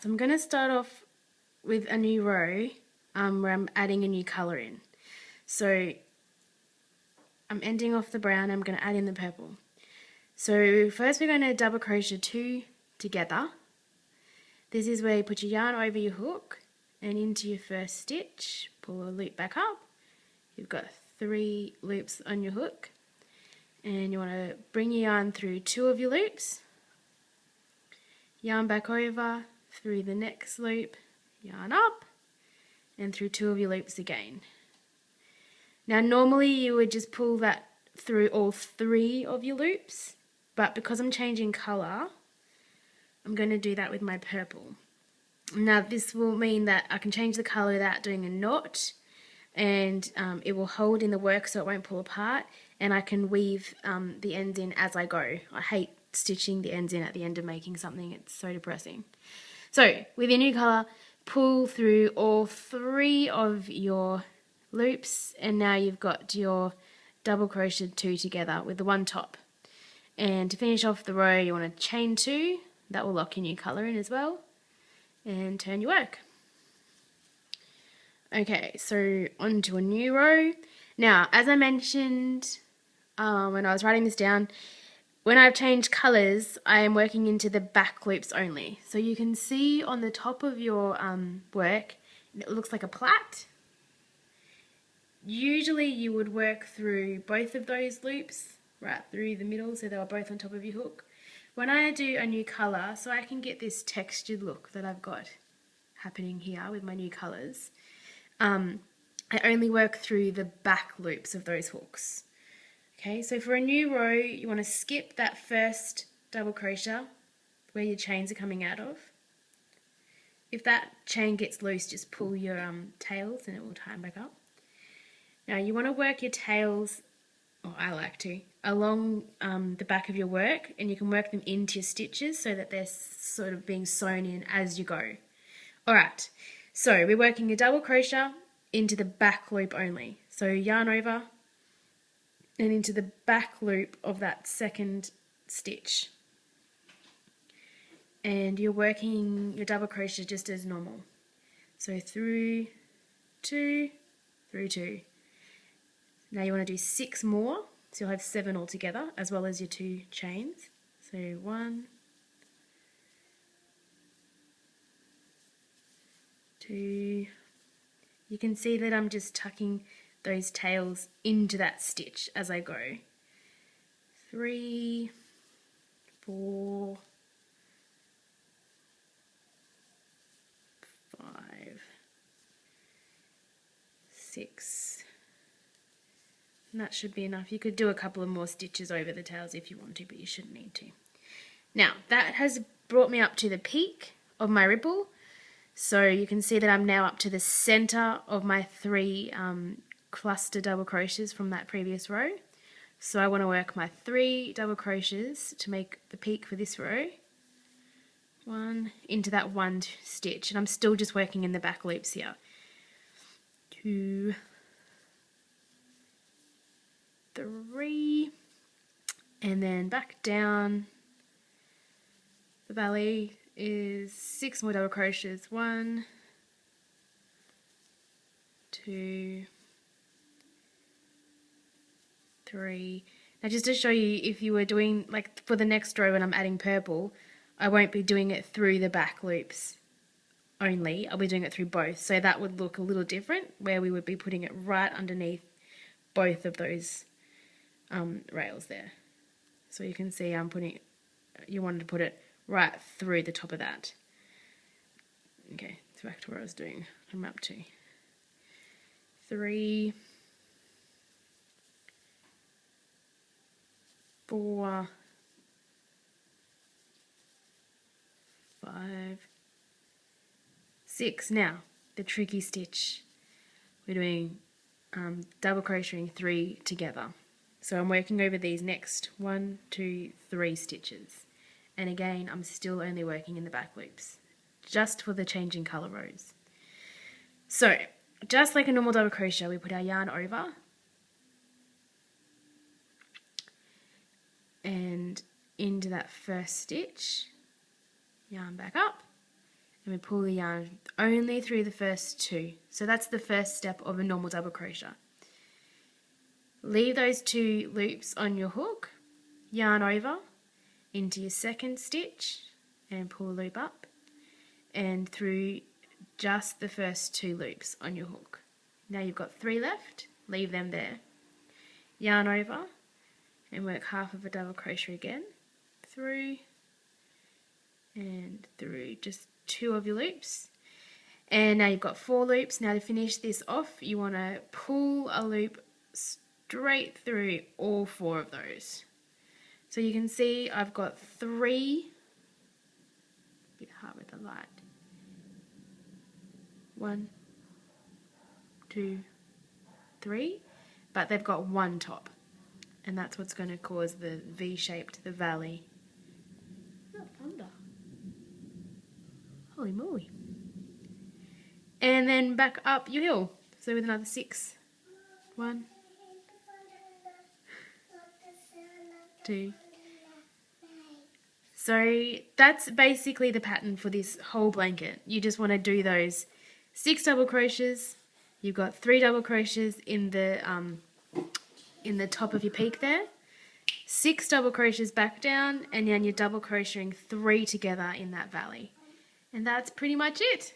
So I'm going to start off with a new row where I'm adding a new colour in. So I'm ending off the brown, I'm going to add in the purple. So first we're going to double crochet 2 together. This is where you put your yarn over your hook and into your first stitch, pull a loop back up. You've got 3 loops on your hook and you want to bring your yarn through 2 of your loops, yarn back over, through the next loop, yarn up and through 2 of your loops again. Now normally you would just pull that through all 3 of your loops, but because I'm changing colour, I'm going to do that with my purple. Now this will mean that I can change the colour without doing a knot, and it will hold in the work so it won't pull apart, and I can weave the ends in as I go. I hate stitching the ends in at the end of making something, it's so depressing. So with your new colour, pull through all 3 of your loops, and now you've got your double crocheted 2 together with the one top. And to finish off the row, you want to chain 2, that will lock your new colour in as well, and turn your work. Okay, so onto a new row. Now, as I mentioned when I was writing this down, when I've changed colours, I am working into the back loops only. So you can see on the top of your work, it looks like a plait. Usually you would work through both of those loops, right through the middle, so they were both on top of your hook. When I do a new colour, so I can get this textured look that I've got happening here with my new colours, I only work through the back loops of those hooks. Okay, so for a new row, you want to skip that first double crochet where your chains are coming out of. If that chain gets loose, just pull your tails and it will tie them back up. Now you want to work your tails, or I like to, along the back of your work, and you can work them into your stitches so that they're sort of being sewn in as you go. Alright, so we're working a double crochet into the back loop only. So yarn over and into the back loop of that second stitch. And you're working your double crochet just as normal. So through 2, through 2. Now you want to do 6 more, so you'll have 7 altogether, as well as your 2 chains. So 1, 2. You can see that I'm just tucking those tails into that stitch as I go. 3, 4, 5, 6. And that should be enough. You could do a couple of more stitches over the tails if you want to, but you shouldn't need to. Now, that has brought me up to the peak of my ripple. So you can see that I'm now up to the center of my 3 cluster double crochets from that previous row. So I want to work my 3 double crochets to make the peak for this row. 1 into that 1 stitch, and I'm still just working in the back loops here. 2, 3, and then back down the valley is 6 more double crochets. 1, 2, 3. Now just to show you, if you were doing, like for the next row when I'm adding purple, I won't be doing it through the back loops only, I'll be doing it through both. So that would look a little different, where we would be putting it right underneath both of those rails there. So you can see I'm putting, you wanted to put it right through the top of that. Okay, it's back to where I was doing. I'm up to 3, 4, 5, 6. Now, the tricky stitch. We're doing double crocheting 3 together. So I'm working over these next 1, 2, 3 stitches. And again, I'm still only working in the back loops, just for the changing colour rows. So, just like a normal double crochet, we put our yarn over and into that first stitch, yarn back up, and we pull the yarn only through the first 2. So that's the first step of a normal double crochet. Leave those 2 loops on your hook, yarn over into your second stitch and pull a loop up and through just the first 2 loops on your hook. Now you've got 3 left, leave them there. Yarn over and work half of a double crochet again, through and through, just 2 of your loops. And now you've got 4 loops. Now to finish this off, you want to pull a loop straight through all 4 of those. So you can see I've got 3, a bit hard with the light, 1, 2, 3, but they've got 1 top, and that's what's going to cause the V-shaped, the valley. Oh, thunder. Holy moly. And then back up your hill, so with another 6. 1, 2. So that's basically the pattern for this whole blanket. You just want to do those 6 double crochets. You've got 3 double crochets in the top of your peak there, 6 double crochets back down, and then you're double crocheting 3 together in that valley. And that's pretty much it.